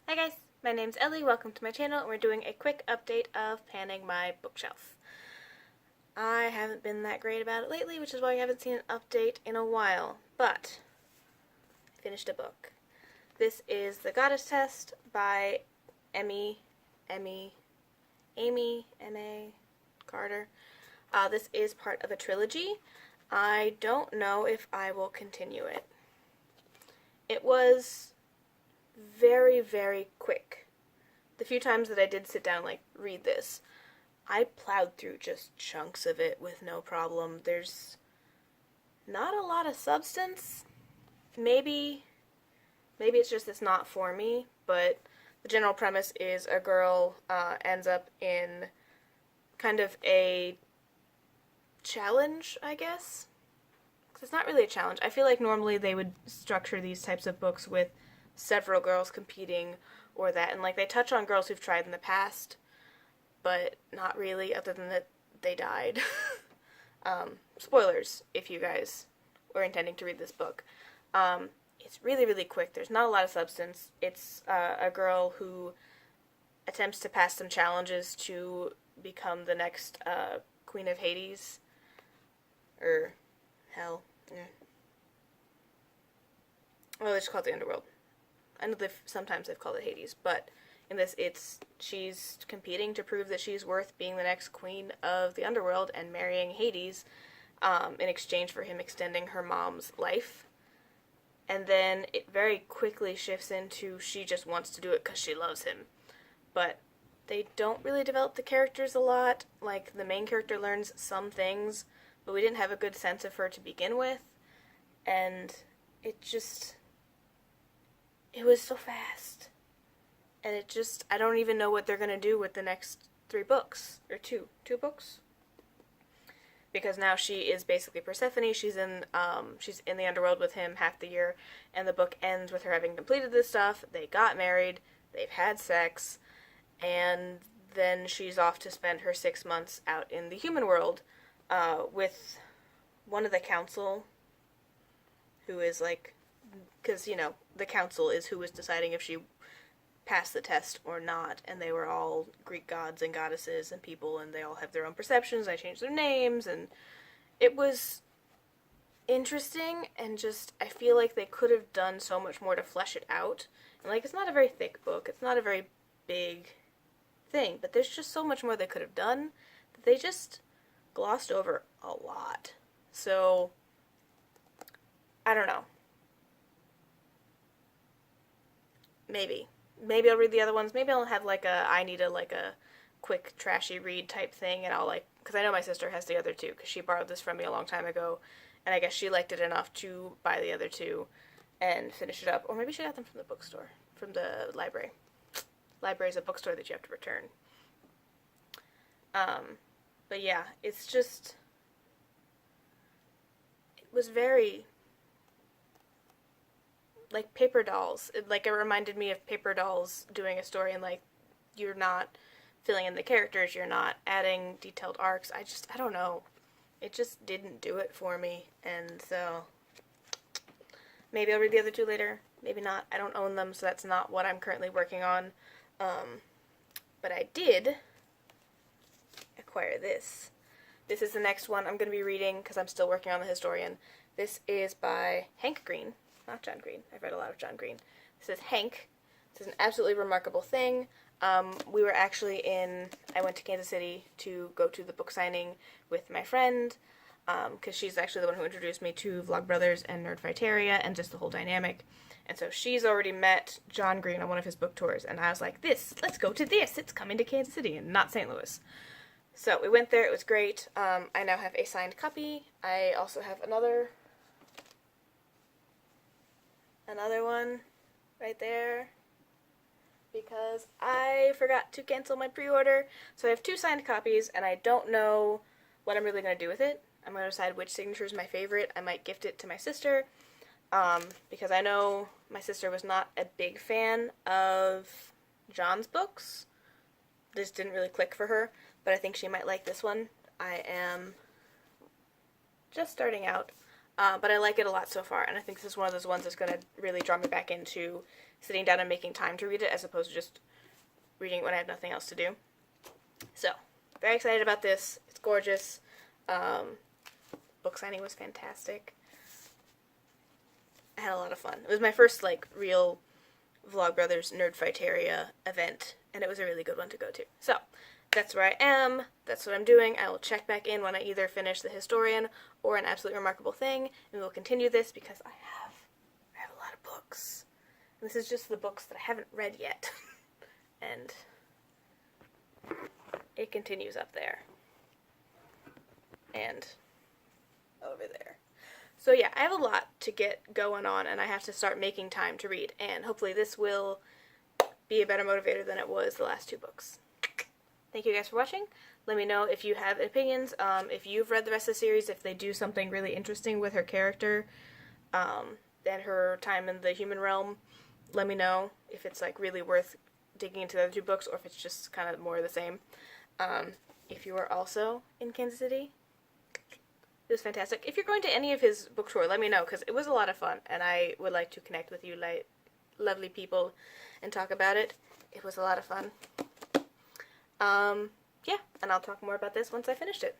Hi guys, my name's Ellie, welcome to my channel, and we're doing a quick update of panning my bookshelf. I haven't been that great about it lately, which is why you haven't seen an update in a while, but I finished a book. This is The Goddess Test by Aimee Carter. This is part of a trilogy. I don't know if I will continue it. It was very, very quick. The few times that I did sit down, read this, I plowed through just chunks of it with no problem. There's not a lot of substance. Maybe it's not for me, but the general premise is a girl ends up in kind of a challenge, I guess. Because it's not really a challenge. I feel like normally they would structure these types of books with several girls competing or that, and they touch on girls who've tried in the past, but not really, other than that they died. Spoilers if you guys were intending to read this book. It's really, really quick. There's not a lot of substance. It's a girl who attempts to pass some challenges to become the next Queen of Hades, or Hell. Yeah. Well, they just call it the Underworld. I know sometimes they've called it Hades, but in this, she's competing to prove that she's worth being the next queen of the Underworld and marrying Hades in exchange for him extending her mom's life. And then it very quickly shifts into she just wants to do it because she loves him. But they don't really develop the characters a lot. The main character learns some things, but we didn't have a good sense of her to begin with. And it was so fast. And I don't even know what they're going to do with the next 3 books. Or two books? Because now she is basically Persephone. She's in the underworld with him half the year, and the book ends with her having completed this stuff. They got married, they've had sex, and then she's off to spend her 6 months out in the human world with one of the council, who is because, the council is who was deciding if she passed the test or not, and they were all Greek gods and goddesses and people, and they all have their own perceptions. I changed their names, and it was interesting, and I feel like they could have done so much more to flesh it out. And it's not a very thick book, it's not a very big thing, but there's just so much more they could have done that they just glossed over a lot. So I don't know. Maybe I'll read the other ones. Maybe I'll have I need a quick trashy read type thing, and I'll because I know my sister has the other 2, because she borrowed this from me a long time ago, and I guess she liked it enough to buy the other 2 and finish it up. Or maybe she got them from the bookstore, from the library. Library is a bookstore that you have to return. But yeah, it was very paper dolls. It reminded me of paper dolls doing a story, and you're not filling in the characters, you're not adding detailed arcs. I don't know. It just didn't do it for me, and so maybe I'll read the other 2 later, maybe not. I don't own them, so that's not what I'm currently working on. But I did acquire this. This is the next one I'm going to be reading, because I'm still working on The Historian. This is by Hank Green. Not John Green. I've read a lot of John Green. This is Hank. This is an absolutely remarkable thing. We were actually I went to Kansas City to go to the book signing with my friend, because she's actually the one who introduced me to Vlogbrothers and Nerdfighteria and just the whole dynamic. And so she's already met John Green on one of his book tours, and I was like, let's go to this. It's coming to Kansas City and not St. Louis. So we went there. It was great. I now have a signed copy. I also have another one right there, because I forgot to cancel my pre-order. So I have 2 signed copies, and I don't know what I'm really going to do with it. I'm going to decide which signature is my favorite. I might gift it to my sister, because I know my sister was not a big fan of John's books. This didn't really click for her, but I think she might like this one. I am just starting out. But I like it a lot so far, and I think this is one of those ones that's going to really draw me back into sitting down and making time to read it as opposed to just reading it when I have nothing else to do. So, very excited about this. It's gorgeous. Book signing was fantastic. I had a lot of fun. It was my first, like, real Vlogbrothers Nerdfighteria event, and it was a really good one to go to. So, that's where I am. That's what I'm doing. I will check back in when I either finish The Historian or An Absolutely Remarkable Thing, and we'll continue this because I have a lot of books. And this is just the books that I haven't read yet. And it continues up there. And over there. So yeah, I have a lot to get going on, and I have to start making time to read, and hopefully this will be a better motivator than it was the last 2 books. Thank you guys for watching. Let me know if you have opinions, if you've read the rest of the series, if they do something really interesting with her character, and her time in the human realm. Let me know if it's, like, really worth digging into the other 2 books, or if it's just kind of more of the same. If you are also in Kansas City, it was fantastic. If you're going to any of his book tour, let me know, because it was a lot of fun, and I would like to connect with you, like, lovely people, and talk about it. It was a lot of fun. Yeah, and I'll talk more about this once I finished it.